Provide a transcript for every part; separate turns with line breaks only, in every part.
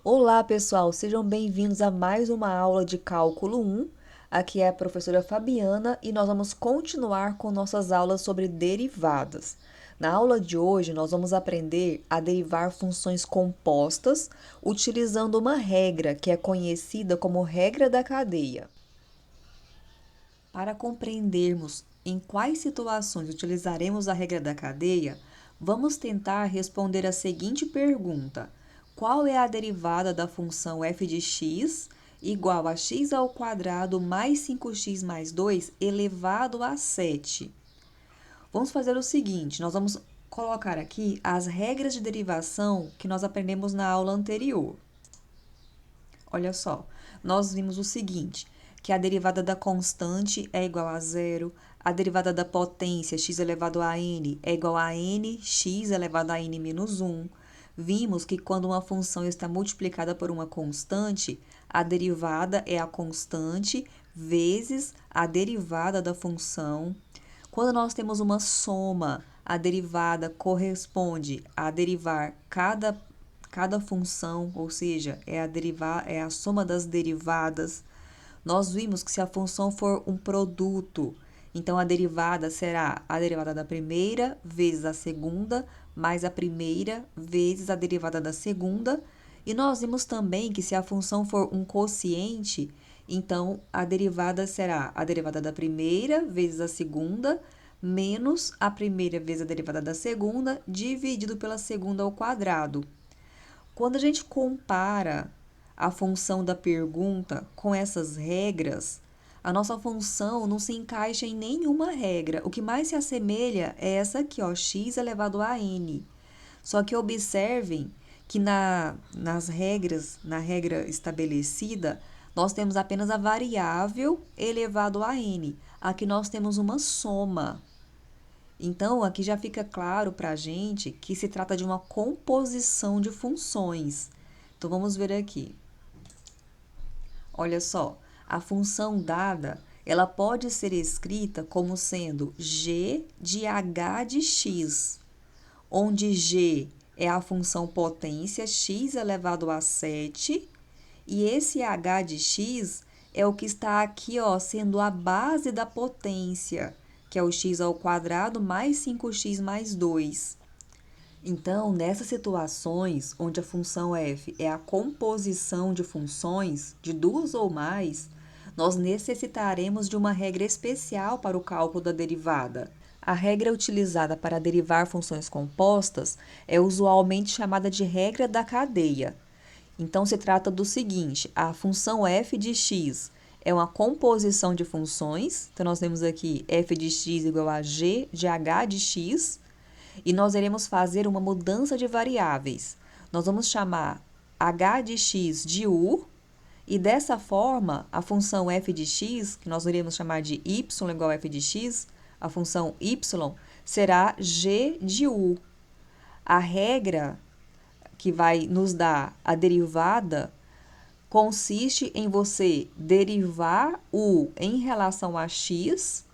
Olá, pessoal, sejam bem-vindos a mais uma aula de Cálculo 1. Aqui é a professora Fabiana e nós vamos continuar com nossas aulas sobre derivadas. Na aula de hoje, nós vamos aprender a derivar funções compostas utilizando uma regra que é conhecida como regra da cadeia. Para compreendermos em quais situações utilizaremos a regra da cadeia, vamos tentar responder a seguinte pergunta: qual é a derivada da função f de x igual a x ao quadrado mais 5x mais 2 elevado a 7? Vamos fazer o seguinte, nós vamos colocar aqui as regras de derivação que nós aprendemos na aula anterior. Olha só, nós vimos o seguinte, que a derivada da constante é igual a zero, a derivada da potência x elevado a n é igual a n x elevado a n menos 1. Vimos que quando uma função está multiplicada por uma constante, a derivada é a constante vezes a derivada da função. Quando nós temos uma soma, a derivada corresponde a derivar cada função, ou seja, é a soma das derivadas. Nós vimos que se a função for um produto, então a derivada será a derivada da primeira vezes a segunda, mais a primeira vezes a derivada da segunda. E nós vimos também que se a função for um quociente, então a derivada será a derivada da primeira vezes a segunda, menos a primeira vezes a derivada da segunda, dividido pela segunda ao quadrado. Quando a gente compara a função da pergunta com essas regras, a nossa função não se encaixa em nenhuma regra. O que mais se assemelha é essa aqui, ó, x elevado a n. Só que observem que nas regras, na regra estabelecida, nós temos apenas a variável elevado a n. Aqui nós temos uma soma. Então, aqui já fica claro para a gente que se trata de uma composição de funções. Então, vamos ver aqui. Olha só, a função dada, ela pode ser escrita como sendo g de h de x, onde g é a função potência x elevado a 7, e esse h de x é o que está aqui, ó, sendo a base da potência, que é o x ao quadrado mais 5x mais 2. Então, nessas situações onde a função f é a composição de funções de duas ou mais, nós necessitaremos de uma regra especial para o cálculo da derivada. A regra utilizada para derivar funções compostas é usualmente chamada de regra da cadeia. Então, se trata do seguinte, a função f de x é uma composição de funções, então nós temos aqui f de x igual a g de h de x, e nós iremos fazer uma mudança de variáveis. Nós vamos chamar h de x de u, e dessa forma, a função f de x, que nós iremos chamar de y igual a f de x, a função y será g de u. A regra que vai nos dar a derivada consiste em você derivar u em relação a x,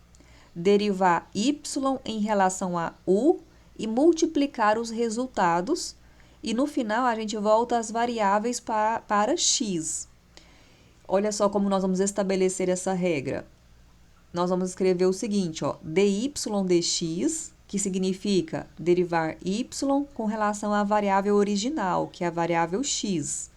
derivar y em relação a u e multiplicar os resultados. E no final, a gente volta as variáveis para x. Olha só como nós vamos estabelecer essa regra. Nós vamos escrever o seguinte, ó, dy dx, que significa derivar y com relação à variável original, que é a variável x,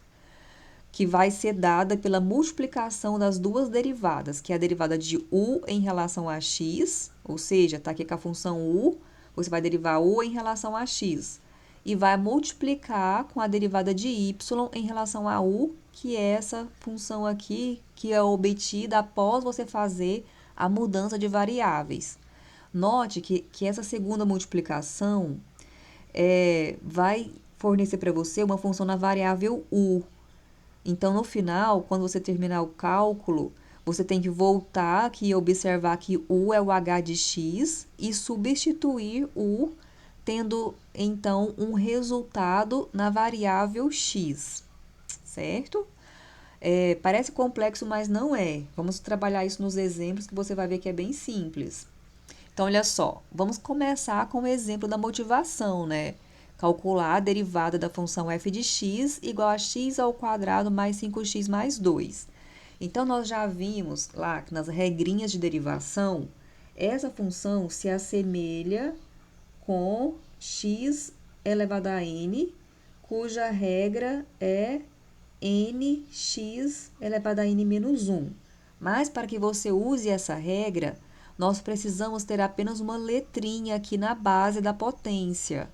que vai ser dada pela multiplicação das duas derivadas, que é a derivada de u em relação a x, ou seja, está aqui com a função u, você vai derivar u em relação a x, e vai multiplicar com a derivada de y em relação a u, que é essa função aqui, que é obtida após você fazer a mudança de variáveis. Note que essa segunda multiplicação vai fornecer para você uma função na variável u. Então, no final, quando você terminar o cálculo, você tem que voltar aqui e observar que u é o h de x e substituir u, tendo, então, um resultado na variável x, certo? Parece complexo, mas não é. Vamos trabalhar isso nos exemplos que você vai ver que é bem simples. Então, olha só, vamos começar com o exemplo da motivação, né? calcular a derivada da função f de x igual a x ao quadrado mais 5x mais 2. Então, nós já vimos lá que nas regrinhas de derivação, essa função se assemelha com x elevado a n, cuja regra é nx elevado a n menos 1. Mas, para que você use essa regra, nós precisamos ter apenas uma letrinha aqui na base da potência.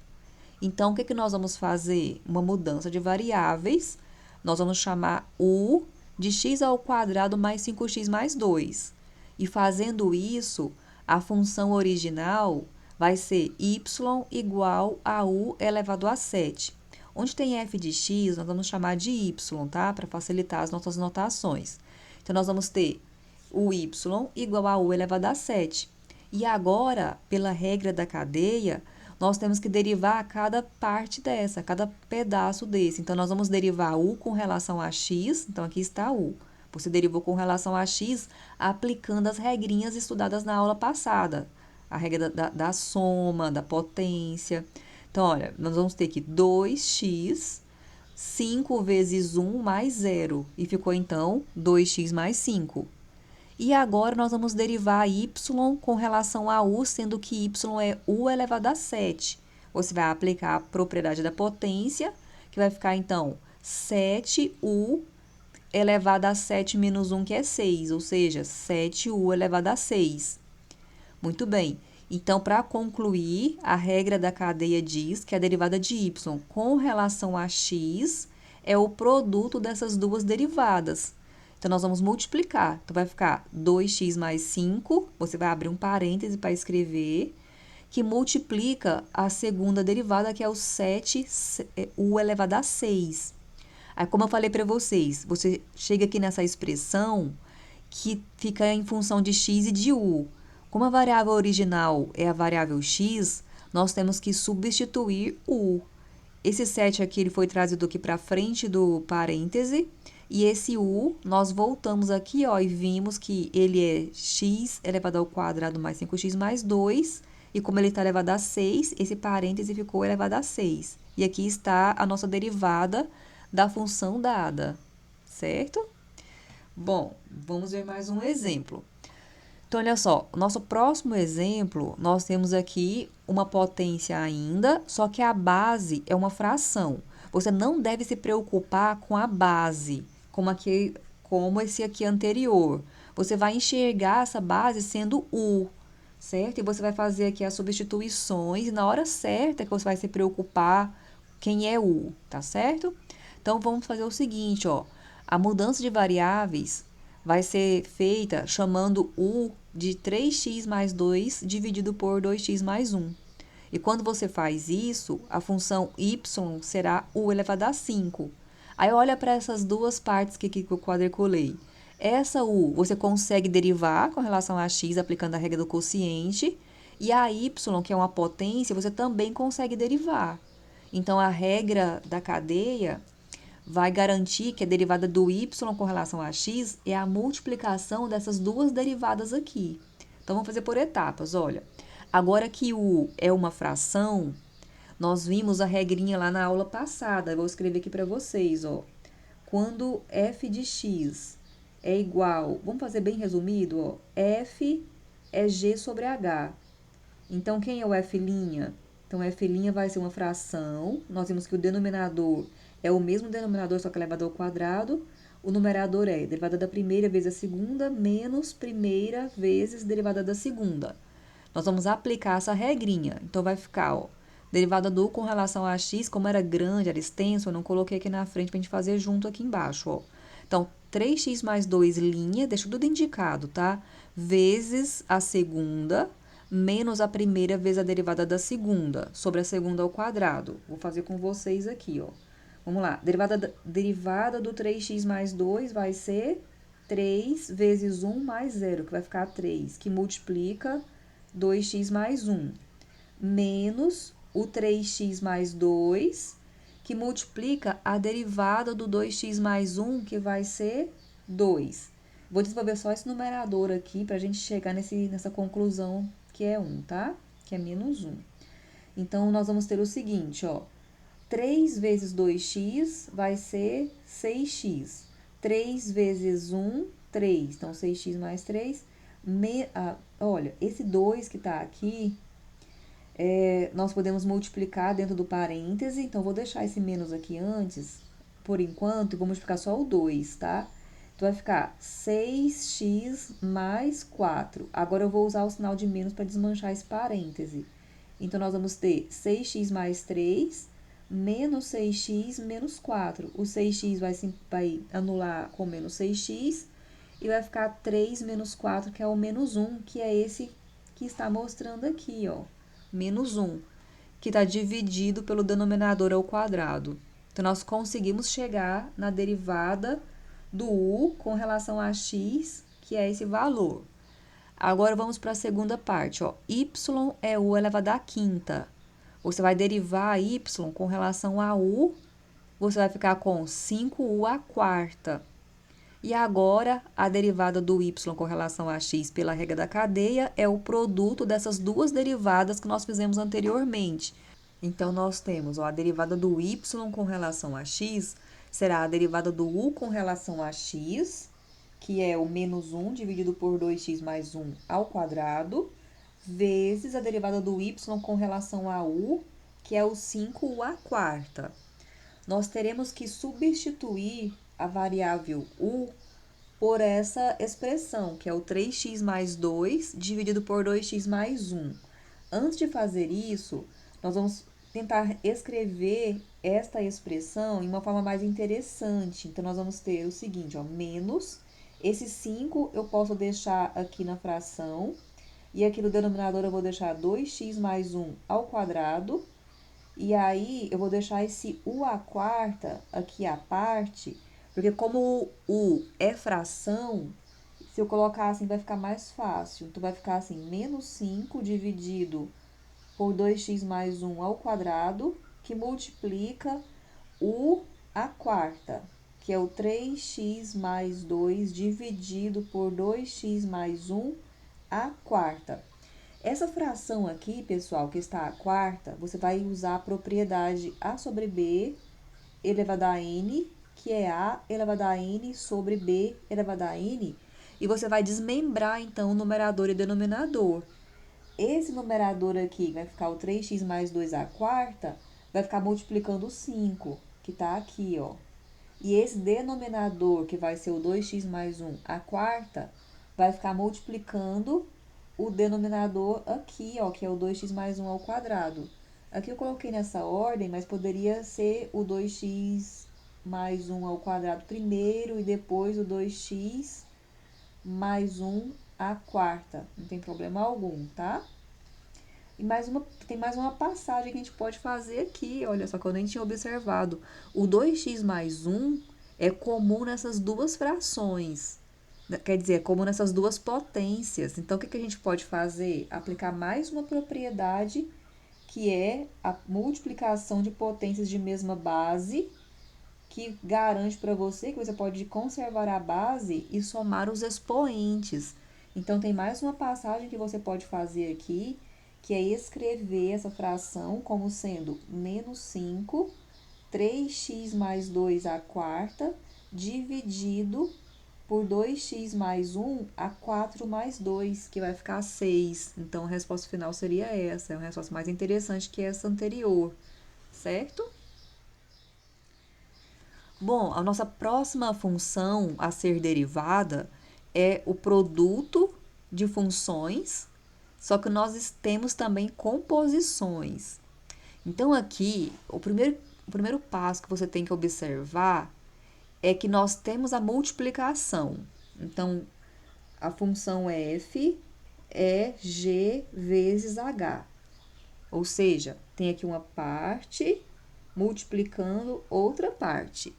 Então, o que nós vamos fazer? Uma mudança de variáveis. Nós vamos chamar u de x ao quadrado mais 5x mais 2. E fazendo isso, a função original vai ser y igual a u elevado a 7. Onde tem f de x, nós vamos chamar de y, tá? Para facilitar as nossas notações. Então, nós vamos ter o y igual a u elevado a 7. E agora, pela regra da cadeia, nós temos que derivar cada parte dessa, cada pedaço desse. Então, nós vamos derivar u com relação a x. Então, aqui está u. Você derivou com relação a x aplicando as regrinhas estudadas na aula passada. A regra da soma, da potência. Então, olha, nós vamos ter aqui 2x, 5 vezes 1 mais 0. E ficou, então, 2x mais 5. E agora, nós vamos derivar y com relação a u, sendo que y é u elevado a 7. Você vai aplicar a propriedade da potência, que vai ficar, então, 7u elevado a 7 menos 1, que é 6, ou seja, 7u elevado a 6. Muito bem. Então, para concluir, a regra da cadeia diz que a derivada de y com relação a x é o produto dessas duas derivadas. Então, nós vamos multiplicar. Então, vai ficar 2x mais 5, você vai abrir um parêntese para escrever, que multiplica a segunda derivada, que é o 7u elevado a 6. Aí, como eu falei para vocês, você chega aqui nessa expressão que fica em função de x e de u. Como a variável original é a variável x, nós temos que substituir u. Esse 7 aqui ele foi trazido aqui para frente do parêntese. E esse u, nós voltamos aqui, ó, e vimos que ele é x elevado ao quadrado mais 5x mais 2. E como ele está elevado a 6, esse parêntese ficou elevado a 6. E aqui está a nossa derivada da função dada, certo? Bom, vamos ver mais um exemplo. Então, olha só, nosso próximo exemplo, nós temos aqui uma potência ainda, só que a base é uma fração. Você não deve se preocupar com a base, como esse aqui anterior. Você vai enxergar essa base sendo u, certo? E você vai fazer aqui as substituições, e na hora certa que você vai se preocupar quem é u, tá certo? Então, vamos fazer o seguinte, ó. A mudança de variáveis vai ser feita chamando u de 3x mais 2 dividido por 2x mais 1. E quando você faz isso, a função y será u elevado a 5. Aí, olha para essas duas partes que eu quadriculei. Essa u você consegue derivar com relação a x aplicando a regra do quociente. E a y, que é uma potência, você também consegue derivar. Então, a regra da cadeia vai garantir que a derivada do y com relação a x é a multiplicação dessas duas derivadas aqui. Então, vamos fazer por etapas, olha. Agora que u é uma fração, nós vimos a regrinha lá na aula passada. Eu vou escrever aqui para vocês, ó. Quando f de x é igual, vamos fazer bem resumido, ó. F é g sobre h. Então, quem é o f'? Então, f' vai ser uma fração. Nós vimos que o denominador é o mesmo denominador, só que elevado ao quadrado. O numerador é derivada da primeira vezes a segunda, menos primeira vezes derivada da segunda. Nós vamos aplicar essa regrinha. Então, vai ficar, ó, derivada do u com relação a x, como era grande, era extenso, eu não coloquei aqui na frente para a gente fazer junto aqui embaixo, ó. Então, 3x mais 2, deixa tudo indicado, tá? Vezes a segunda, menos a primeira vezes a derivada da segunda, sobre a segunda ao quadrado. Vou fazer com vocês aqui, ó. Vamos lá, derivada do 3x mais 2 vai ser 3 vezes 1 mais 0, que vai ficar 3, que multiplica 2x mais 1, menos o 3x mais 2, que multiplica a derivada do 2x mais 1, que vai ser 2. Vou desenvolver só esse numerador aqui para a gente chegar nessa conclusão que é 1, tá? Que é menos 1. Então, nós vamos ter o seguinte, ó. 3 vezes 2x vai ser 6x. 3 vezes 1, 3. Então, 6x mais 3. Olha, esse 2 que está aqui, nós podemos multiplicar dentro do parêntese. Então, vou deixar esse menos aqui antes, por enquanto, e vou multiplicar só o 2, tá? Então, vai ficar 6x mais 4. Agora, eu vou usar o sinal de menos para desmanchar esse parêntese. Então, nós vamos ter 6x mais 3 menos 6x menos 4. O 6x vai anular com menos 6x e vai ficar 3 menos 4, que é o menos 1, que é esse que está mostrando aqui, ó. Menos 1, que está dividido pelo denominador ao quadrado. Então, nós conseguimos chegar na derivada do u com relação a x, que é esse valor. Agora, vamos para a segunda parte, ó. Y é u elevado à quinta. Você vai derivar y com relação a u, você vai ficar com 5u à quarta. E agora, a derivada do y com relação a x pela regra da cadeia é o produto dessas duas derivadas que nós fizemos anteriormente. Então, nós temos, ó, a derivada do y com relação a x será a derivada do u com relação a x, que é o menos 1 dividido por 2x mais 1 ao quadrado, vezes a derivada do y com relação a u, que é o 5u à quarta. Nós teremos que substituir a variável u por essa expressão, que é o 3x mais 2 dividido por 2x mais 1. Antes de fazer isso, nós vamos tentar escrever esta expressão em uma forma mais interessante. Então, nós vamos ter o seguinte, ó, menos, esse 5 eu posso deixar aqui na fração, e aqui no denominador eu vou deixar 2x mais 1 ao quadrado, e aí eu vou deixar esse u à quarta aqui à parte, porque como o u é fração, se eu colocar assim vai ficar mais fácil. Então, vai ficar assim, menos 5 dividido por 2x mais 1 ao quadrado, que multiplica u à quarta, que é o 3x mais 2 dividido por 2x mais 1 à quarta. Essa fração aqui, pessoal, que está à quarta, você vai usar a propriedade a sobre b elevado a n, que é a elevado a n sobre b elevado a n, e você vai desmembrar, então, o numerador e denominador. Esse numerador aqui vai ficar o 3x mais 2 à quarta, vai ficar multiplicando o 5, que está aqui, ó. E esse denominador, que vai ser o 2x mais 1 à quarta, vai ficar multiplicando o denominador aqui, ó, que é o 2x mais 1 ao quadrado. Aqui eu coloquei nessa ordem, mas poderia ser o 2x mais 1 ao quadrado primeiro e depois o 2x mais 1 à quarta. Não tem problema algum, tá? E tem mais uma passagem que a gente pode fazer aqui, olha só, que eu nem tinha observado. O 2x mais 1 é comum nessas duas frações. Quer dizer, é comum nessas duas potências. Então, o que a gente pode fazer? Aplicar mais uma propriedade, que é a multiplicação de potências de mesma base, que garante para você que você pode conservar a base e somar os expoentes. Então, tem mais uma passagem que você pode fazer aqui, que é escrever essa fração como sendo menos 5, 3x mais 2 à quarta, dividido por 2x mais 1 a 4 mais 2, que vai ficar 6. Então, a resposta final seria essa. É uma resposta mais interessante que essa anterior, certo? Bom, a nossa próxima função a ser derivada é o produto de funções, só que nós temos também composições. Então, aqui, o primeiro passo que você tem que observar é que nós temos a multiplicação. Então, a função f é g vezes h. Ou seja, tem aqui uma parte multiplicando outra parte.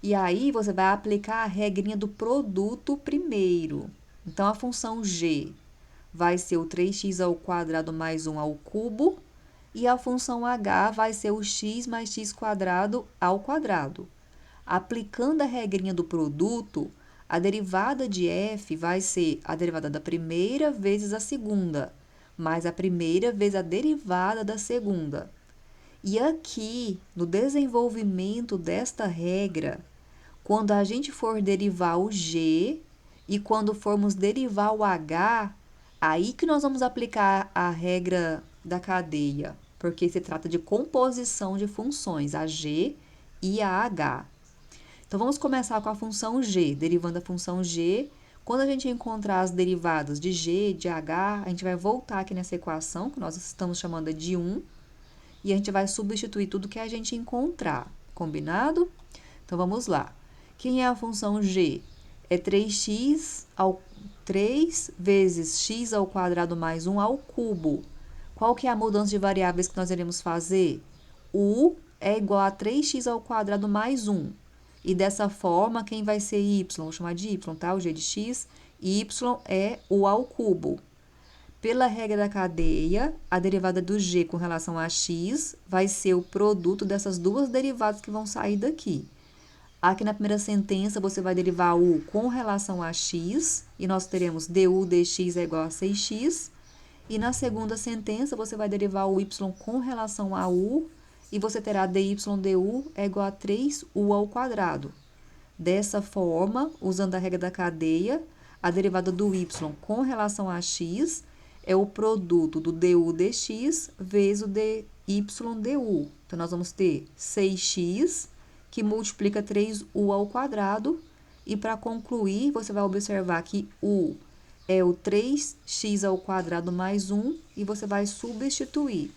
E aí, você vai aplicar a regrinha do produto primeiro. Então, a função g vai ser o 3x ao quadrado mais 1 ao cubo, e a função h vai ser o x mais x quadrado ao quadrado. Aplicando a regrinha do produto, a derivada de f vai ser a derivada da primeira vezes a segunda, mais a primeira vezes a derivada da segunda. E aqui, no desenvolvimento desta regra, quando a gente for derivar o g e quando formos derivar o h, aí que nós vamos aplicar a regra da cadeia, porque se trata de composição de funções, a g e a h. Então, vamos começar com a função g, derivando a função g. Quando a gente encontrar as derivadas de g, de h, a gente vai voltar aqui nessa equação, que nós estamos chamando de 1, e a gente vai substituir tudo que a gente encontrar, combinado? Então, vamos lá. Quem é a função g? É 3 vezes x ao quadrado mais 1 ao cubo. Qual que é a mudança de variáveis que nós iremos fazer? U é igual a 3x ao quadrado mais 1. E dessa forma, quem vai ser y? Vou chamar de y, tá? O g de x. Y é u ao cubo. Pela regra da cadeia, a derivada do g com relação a x vai ser o produto dessas duas derivadas que vão sair daqui. Aqui na primeira sentença, você vai derivar u com relação a x, e nós teremos du dx é igual a 6x. E na segunda sentença, você vai derivar o y com relação a u, e você terá dy du é igual a 3u ao quadrado. Dessa forma, usando a regra da cadeia, a derivada do y com relação a x é o produto do du dx vezes o dy du. Então, nós vamos ter 6x, que multiplica 3u ao quadrado. E para concluir, você vai observar que u é o 3x ao quadrado mais 1, e você vai substituir.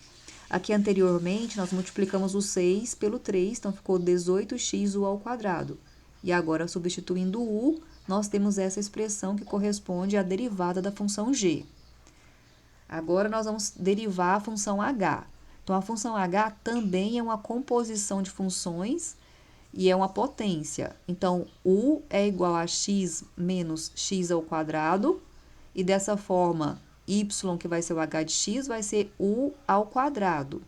Aqui anteriormente, nós multiplicamos o 6 pelo 3, então ficou 18x u ao quadrado. E agora, substituindo u, nós temos essa expressão que corresponde à derivada da função g. Agora, nós vamos derivar a função h. Então, a função h também é uma composição de funções e é uma potência. Então, u é igual a x menos x ao quadrado, e dessa forma, y, que vai ser o h de x, vai ser u ao quadrado.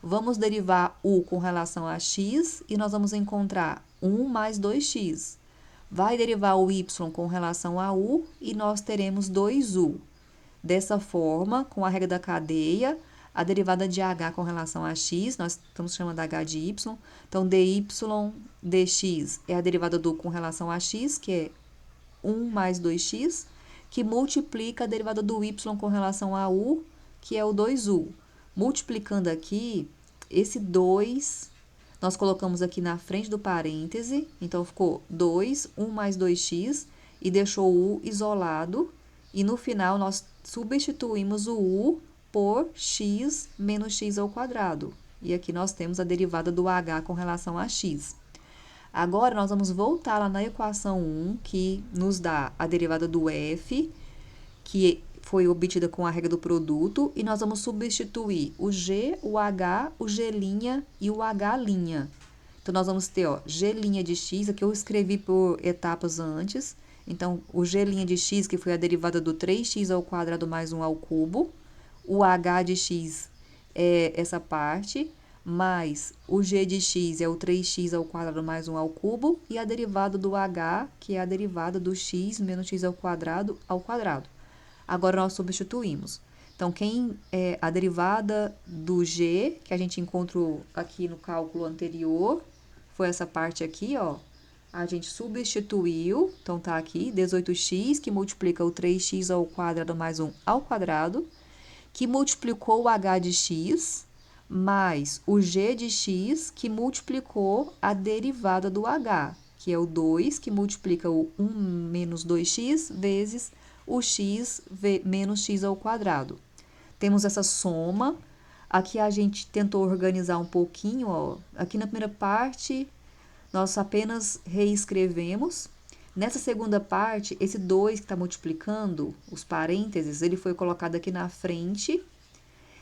Vamos derivar u com relação a x e nós vamos encontrar 1 mais 2x. Vai derivar o y com relação a u e nós teremos 2u. Dessa forma, com a regra da cadeia, a derivada de h com relação a x, nós estamos chamando h de y. Então, dy dx é a derivada do com relação a x, que é 1 mais 2x, que multiplica a derivada do y com relação a u, que é o 2u. Multiplicando aqui, esse 2, nós colocamos aqui na frente do parêntese, então ficou 2, 1 mais 2x, e deixou o u isolado, e no final nós substituímos o u por x menos x ao quadrado. E aqui nós temos a derivada do h com relação a x. Agora, nós vamos voltar lá na equação 1, que nos dá a derivada do f, que foi obtida com a regra do produto, e nós vamos substituir o g, o h, o g' e o h'. Então, nós vamos ter, ó, g' de x, aqui eu escrevi por etapas antes. Então, o g' de x, que foi a derivada do 3x ao quadrado mais 1 ao cubo. O h de x é essa parte, mais o g de x é o 3x ao quadrado mais 1 ao cubo, e a derivada do h, que é a derivada do x menos x ao quadrado. Agora, nós substituímos. Então, a derivada do g, que a gente encontrou aqui no cálculo anterior, foi essa parte aqui, ó. A gente substituiu, então tá aqui, 18x, que multiplica o 3x ao quadrado mais 1 ao quadrado, que multiplicou o h de x, mais o g de x, que multiplicou a derivada do h, que é o 2, que multiplica o 1 menos 2x, vezes o x menos x ao quadrado. Temos essa soma. Aqui a gente tentou organizar um pouquinho, ó. Aqui na primeira parte, nós apenas reescrevemos. Nessa segunda parte, esse 2 que está multiplicando, os parênteses, ele foi colocado aqui na frente.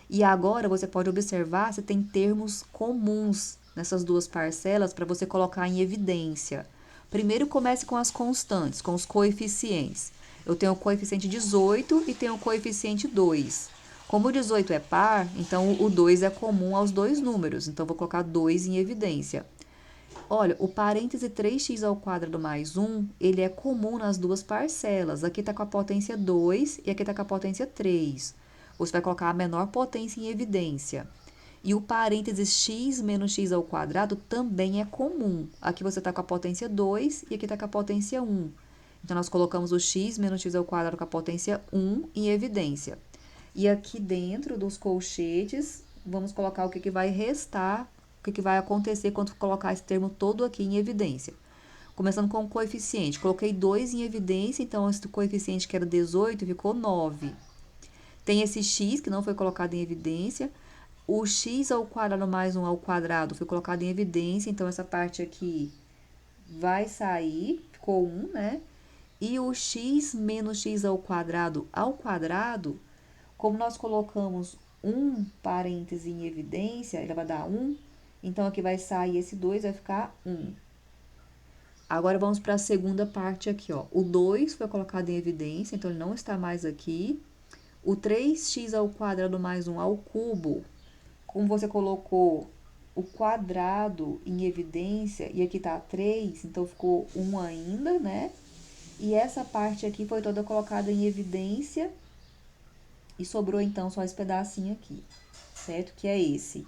E agora, você pode observar se tem termos comuns nessas duas parcelas para você colocar em evidência. Primeiro, comece com as constantes, com os coeficientes. Eu tenho o coeficiente 18 e tenho o coeficiente 2. Como o 18 é par, então o 2 é comum aos dois números. Então, vou colocar 2 em evidência. Olha, o parêntese 3x ao quadrado mais 1, ele é comum nas duas parcelas. Aqui está com a potência 2 e aqui está com a potência 3. Você vai colocar a menor potência em evidência. E o parênteses x menos x ao quadrado também é comum. Aqui você está com a potência 2 e aqui está com a potência 1. Então, nós colocamos o x menos x ao quadrado com a potência 1 em evidência. E aqui dentro dos colchetes, vamos colocar o que vai restar, o que vai acontecer quando colocar esse termo todo aqui em evidência. Começando com o coeficiente. Coloquei 2 em evidência, então esse coeficiente que era 18 ficou 9. Tem esse x que não foi colocado em evidência. O x ao quadrado mais 1 ao quadrado foi colocado em evidência, então essa parte aqui vai sair, ficou 1, né? E o x menos x ao quadrado, como nós colocamos um parêntese em evidência, ele vai dar 1, então aqui vai sair esse 2, vai ficar 1. Agora, vamos para a segunda parte aqui, ó. O 2 foi colocado em evidência, então ele não está mais aqui. O 3x ao quadrado mais 1 ao cubo, como você colocou o quadrado em evidência, e aqui tá 3, então ficou 1 ainda, né? E essa parte aqui foi toda colocada em evidência, e sobrou, então, só esse pedacinho aqui, certo? Que é esse.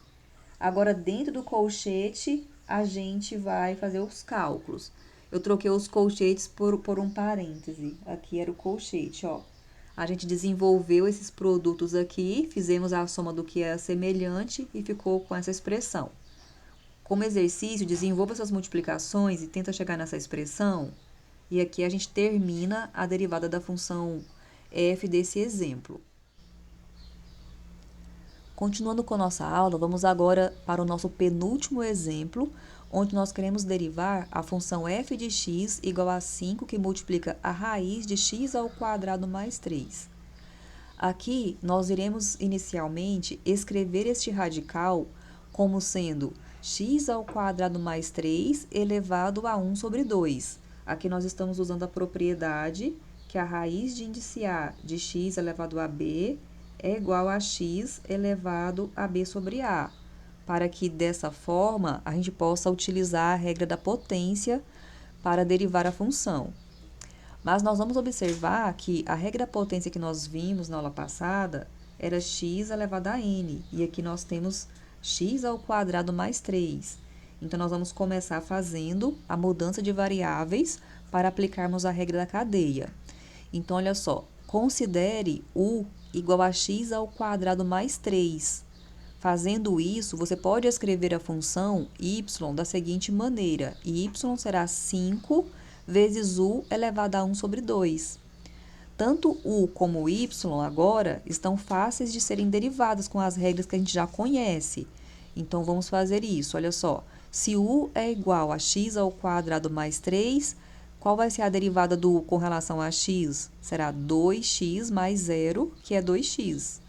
Agora, dentro do colchete, a gente vai fazer os cálculos. Eu troquei os colchetes por um parêntese. Aqui era o colchete, ó. A gente desenvolveu esses produtos aqui, fizemos a soma do que é semelhante e ficou com essa expressão. Como exercício, desenvolva essas multiplicações e tenta chegar nessa expressão. E aqui a gente termina a derivada da função f desse exemplo. Continuando com a nossa aula, vamos agora para o nosso penúltimo exemplo, onde nós queremos derivar a função f de x igual a 5, que multiplica a raiz de x ao quadrado mais 3. Aqui, nós iremos inicialmente escrever este radical como sendo x ao quadrado mais 3 elevado a 1 sobre 2. Aqui nós estamos usando a propriedade que a raiz de índice A de x elevado a b é igual a x elevado a b sobre a, para que dessa forma a gente possa utilizar a regra da potência para derivar a função. Mas nós vamos observar que a regra da potência que nós vimos na aula passada era x elevado a n, e aqui nós temos x ao quadrado mais 3. Então, nós vamos começar fazendo a mudança de variáveis para aplicarmos a regra da cadeia. Então, olha só, considere u igual a x ao quadrado mais 3. Fazendo isso, você pode escrever a função y da seguinte maneira: y será 5 vezes u elevado a 1 sobre 2. Tanto u como y agora estão fáceis de serem derivadas com as regras que a gente já conhece. Então, vamos fazer isso. Olha só, se u é igual a x ao quadrado mais 3, qual vai ser a derivada do u com relação a x? Será 2x mais 0, que é 2x.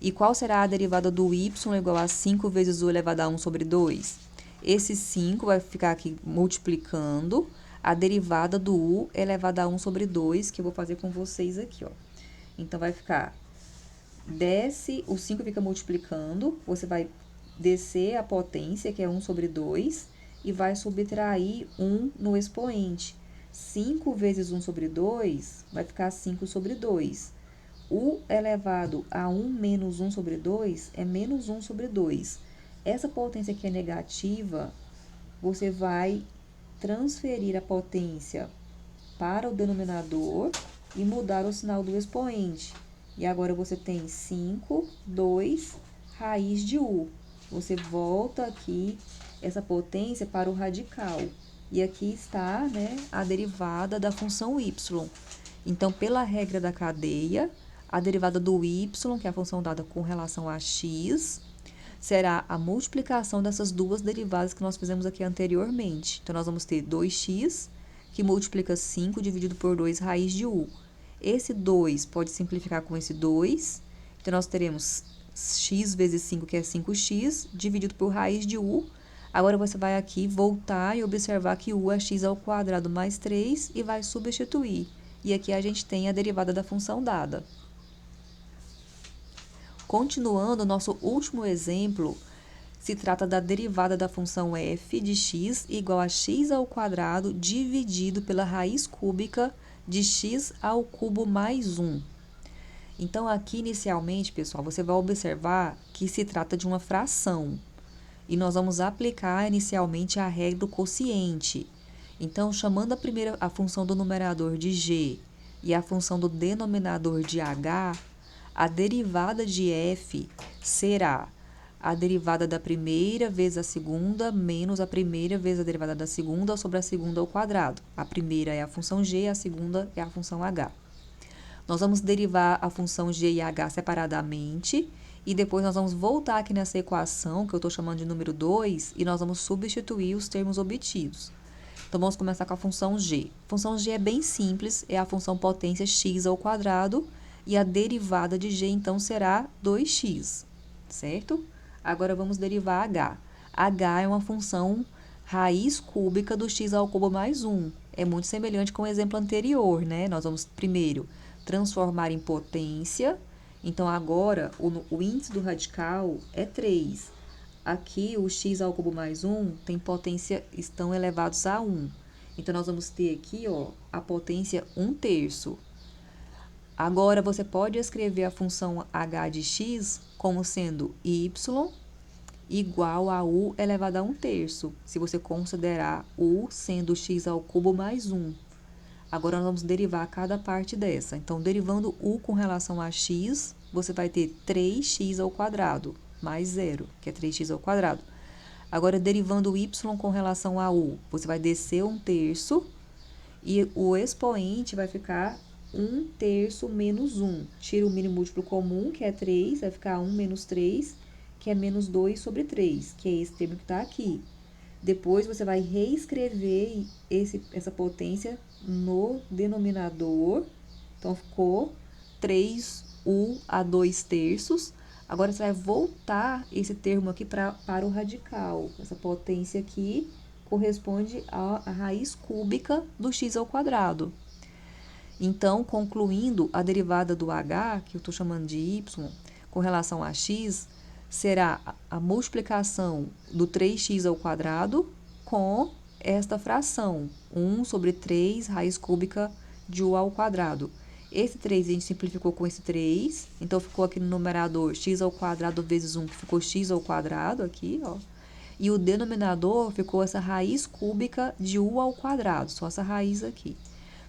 E qual será a derivada do y igual a 5 vezes u elevado a 1 sobre 2? Esse 5 vai ficar aqui multiplicando a derivada do u elevado a 1 sobre 2, que eu vou fazer com vocês aqui, ó. Então, vai ficar, o 5 fica multiplicando, você vai descer a potência, que é 1 sobre 2, e vai subtrair 1 no expoente. 5 vezes 1 sobre 2 vai ficar 5 sobre 2. U elevado a 1 menos 1 sobre 2 é menos 1 sobre 2. Essa potência aqui é negativa, você vai transferir a potência para o denominador e mudar o sinal do expoente. E agora você tem 5, 2, raiz de u. Você volta aqui essa potência para o radical. E aqui está, né, a derivada da função y. Então, pela regra da cadeia, a derivada do y, que é a função dada com relação a x, será a multiplicação dessas duas derivadas que nós fizemos aqui anteriormente. Então, nós vamos ter 2x, que multiplica 5 dividido por 2 raiz de u. Esse 2 pode simplificar com esse 2. Então, nós teremos x vezes 5, que é 5x, dividido por raiz de u. Agora, você vai aqui voltar e observar que u é x ao quadrado mais 3 e vai substituir. E aqui a gente tem a derivada da função dada. Continuando, nosso último exemplo se trata da derivada da função f de x igual a x ao quadrado dividido pela raiz cúbica de x ao cubo mais 1. Então, aqui inicialmente, pessoal, você vai observar que se trata de uma fração. E nós vamos aplicar inicialmente a regra do quociente. Então, chamando a função do numerador de g e a função do denominador de h, a derivada de f será a derivada da primeira vezes a segunda menos a primeira vezes a derivada da segunda sobre a segunda ao quadrado. A primeira é a função g, a segunda é a função h. Nós vamos derivar a função g e h separadamente e depois nós vamos voltar aqui nessa equação, que eu estou chamando de número 2, e nós vamos substituir os termos obtidos. Então, vamos começar com a função g. A função g é bem simples, é a função potência x ao quadrado, e a derivada de g, então, será 2x, certo? Agora, vamos derivar h. h é uma função raiz cúbica do x ao cubo mais 1. É muito semelhante com o exemplo anterior, né? Nós vamos, primeiro, transformar em potência. Então, agora, o índice do radical é 3. Aqui, o x ao cubo mais 1 tem potência, estão elevados a 1. Então, nós vamos ter aqui, ó, a potência 1/3. Agora, você pode escrever a função h de x como sendo y igual a u elevado a 1/3, se você considerar u sendo x ao cubo mais 1. Agora, nós vamos derivar cada parte dessa. Então, derivando u com relação a x, você vai ter 3x ao quadrado, mais 0, que é 3x ao quadrado. Agora, derivando y com relação a u, você vai descer 1/3 e o expoente vai ficar 1/3 menos 1. Tira o mínimo múltiplo comum, que é 3, vai ficar 1 menos 3, que é menos 2 sobre 3, que é esse termo que está aqui. Depois, você vai reescrever essa potência no denominador. Então, ficou 3u a 2/3. Agora, você vai voltar esse termo aqui para o radical. Essa potência aqui corresponde à raiz cúbica do x ao quadrado. Então, concluindo, a derivada do h, que eu estou chamando de y, com relação a x, será a multiplicação do 3x ao quadrado com esta fração, 1 sobre 3 raiz cúbica de u ao quadrado. Esse 3 a gente simplificou com esse 3, então ficou aqui no numerador x ao quadrado vezes 1, que ficou x ao quadrado aqui, ó. E o denominador ficou essa raiz cúbica de u ao quadrado, só essa raiz aqui.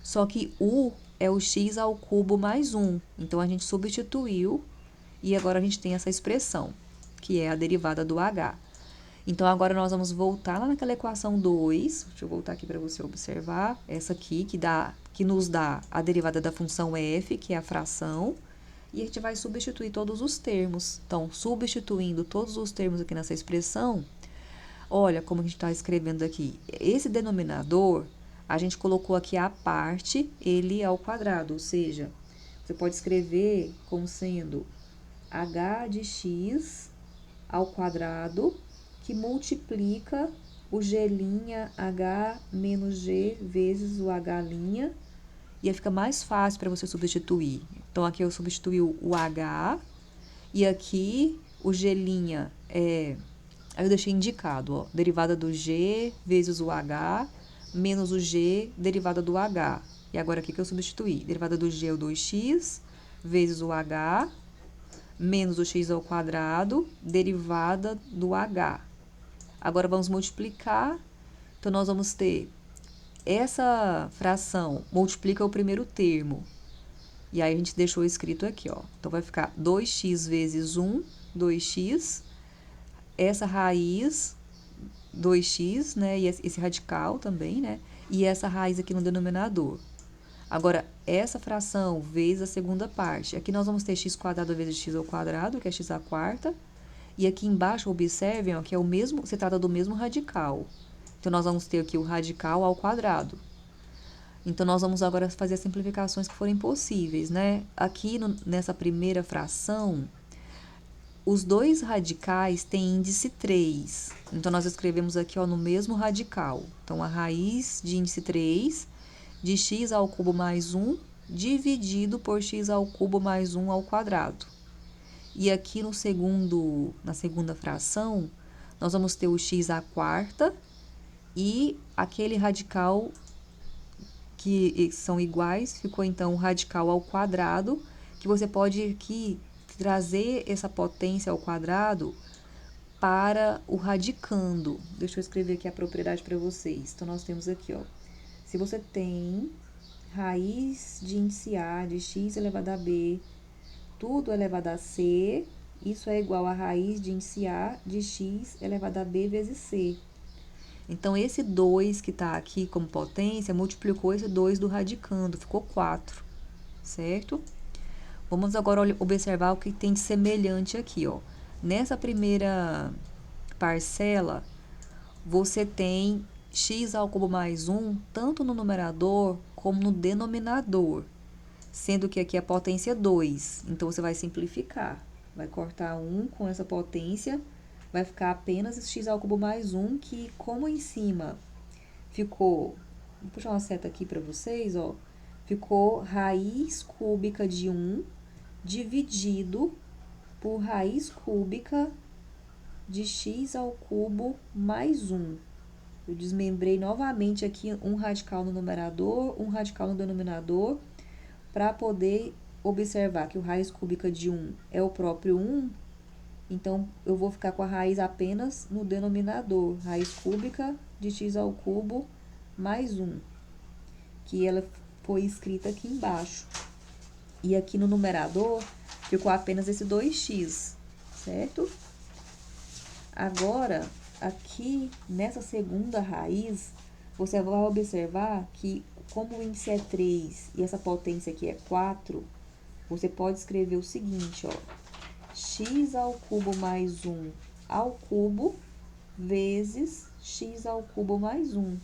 Só que u é o x ao cubo mais 1, então a gente substituiu e agora a gente tem essa expressão, que é a derivada do h. Então, agora nós vamos voltar lá naquela equação 2. Deixa eu voltar aqui para você observar. Essa aqui, que nos dá a derivada da função f, que é a fração. E a gente vai substituir todos os termos. Então, substituindo todos os termos aqui nessa expressão, olha como a gente está escrevendo aqui. Esse denominador, a gente colocou aqui a parte, ele ao quadrado. Ou seja, você pode escrever como sendo h de x ao quadrado, que multiplica o g' h menos g vezes o h', e aí fica mais fácil para você substituir. Então, aqui eu substituí o h, e aqui o g' é... Aí eu deixei indicado, ó, derivada do g vezes o h, menos o g, derivada do h. E agora aqui que eu substituí, derivada do g é o 2x, vezes o h, menos o x ao quadrado, derivada do h. Agora, vamos multiplicar. Então, nós vamos ter essa fração, multiplica o primeiro termo. E aí, a gente deixou escrito aqui, ó. Então, vai ficar 2x vezes 1, 2x. Essa raiz, 2x, né? E esse radical também, né? E essa raiz aqui no denominador. Agora, essa fração vezes a segunda parte. Aqui nós vamos ter x² vezes x ao quadrado, que é x à quarta. E aqui embaixo, observem, ó, que é o mesmo, se trata do mesmo radical. Então, nós vamos ter aqui o radical ao quadrado. Então, nós vamos agora fazer as simplificações que forem possíveis, né? Aqui, nessa primeira fração, os dois radicais têm índice 3. Então, nós escrevemos aqui, ó, no mesmo radical. Então, a raiz de índice 3 de x ao cubo mais 1 dividido por x ao cubo mais 1 ao quadrado. E aqui na segunda fração, nós vamos ter o x à quarta e aquele radical que são iguais, ficou então o radical ao quadrado, que você pode aqui trazer essa potência ao quadrado para o radicando. Deixa eu escrever aqui a propriedade para vocês. Então, nós temos aqui, ó, se você tem raiz de índice A de x elevado a b, tudo elevado a c, isso é igual a raiz de índice A de x elevado a b vezes c. Então, esse 2 que está aqui como potência, multiplicou esse 2 do radicando, ficou 4, certo? Vamos agora observar o que tem de semelhante aqui, ó. Nessa primeira parcela, você tem x ao cubo mais 1, tanto no numerador como no denominador, sendo que aqui a potência é 2. Então, você vai simplificar. Vai cortar 1 com essa potência, vai ficar apenas x ao cubo mais 1, que como em cima ficou... Vou puxar uma seta aqui para vocês, ó. Ficou raiz cúbica de 1 dividido por raiz cúbica de x ao cubo mais 1. Eu desmembrei novamente aqui um radical no numerador, um radical no denominador, para poder observar que o raiz cúbica de 1 é o próprio 1, então, eu vou ficar com a raiz apenas no denominador, raiz cúbica de x ao cubo mais 1, que ela foi escrita aqui embaixo. E aqui no numerador, ficou apenas esse 2x, certo? Agora, aqui nessa segunda raiz, você vai observar que, como o índice é 3 e essa potência aqui é 4, você pode escrever o seguinte, ó. X ao cubo mais 1 ao cubo vezes x ao cubo mais 1.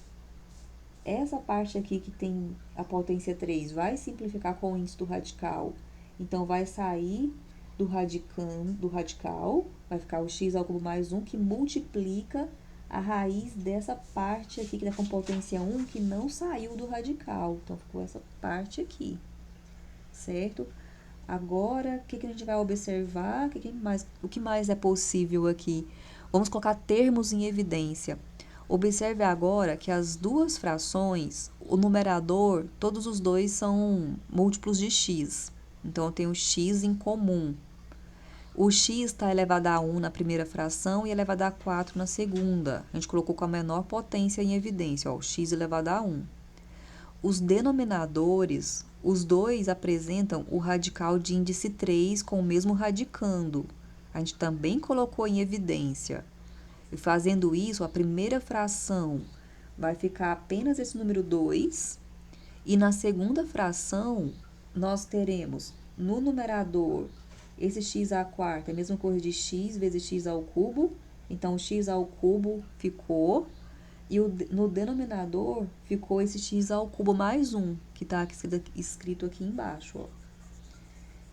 Essa parte aqui que tem a potência 3 vai simplificar com o índice do radical. Então, vai sair do radical, vai ficar o x ao cubo mais 1, que multiplica a raiz dessa parte aqui, que está com potência 1, que não saiu do radical. Então, ficou essa parte aqui, certo? Agora, o que a gente vai observar? O que mais é possível aqui? Vamos colocar termos em evidência. Observe agora que as duas frações, o numerador, todos os dois são múltiplos de x. Então, eu tenho x em comum. O x está elevado a 1 na primeira fração e elevado a 4 na segunda. A gente colocou com a menor potência em evidência, ó, o x elevado a 1. Os denominadores, os dois apresentam o radical de índice 3 com o mesmo radicando. A gente também colocou em evidência. E fazendo isso, a primeira fração vai ficar apenas esse número 2. E na segunda fração, nós teremos no numerador esse x à quarta, a mesma coisa de x vezes x ao cubo. Então, o x ao cubo ficou. E no denominador ficou esse x ao cubo mais 1, que está escrito aqui embaixo, ó.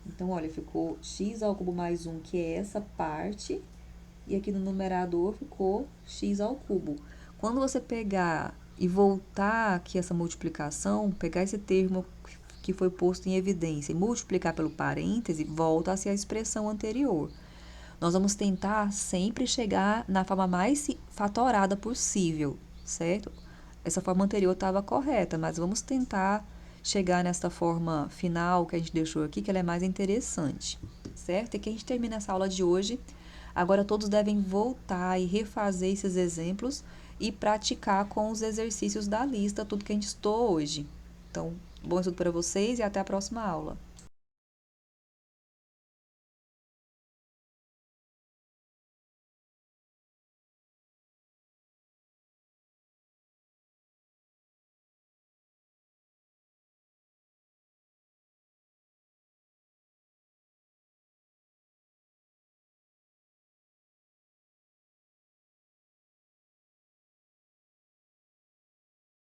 Então, olha, ficou x ao cubo mais 1, que é essa parte, e aqui no numerador ficou x ao cubo. Quando você pegar e voltar aqui essa multiplicação, pegar esse termo que foi posto em evidência e multiplicar pelo parêntese, volta a ser a expressão anterior. Nós vamos tentar sempre chegar na forma mais fatorada possível, certo? Essa forma anterior estava correta, mas vamos tentar chegar nessa forma final que a gente deixou aqui, que ela é mais interessante, certo? E que a gente termina essa aula de hoje. Agora todos devem voltar e refazer esses exemplos e praticar com os exercícios da lista, tudo que a gente estudou hoje. Então, bom estudo para vocês e até a próxima aula.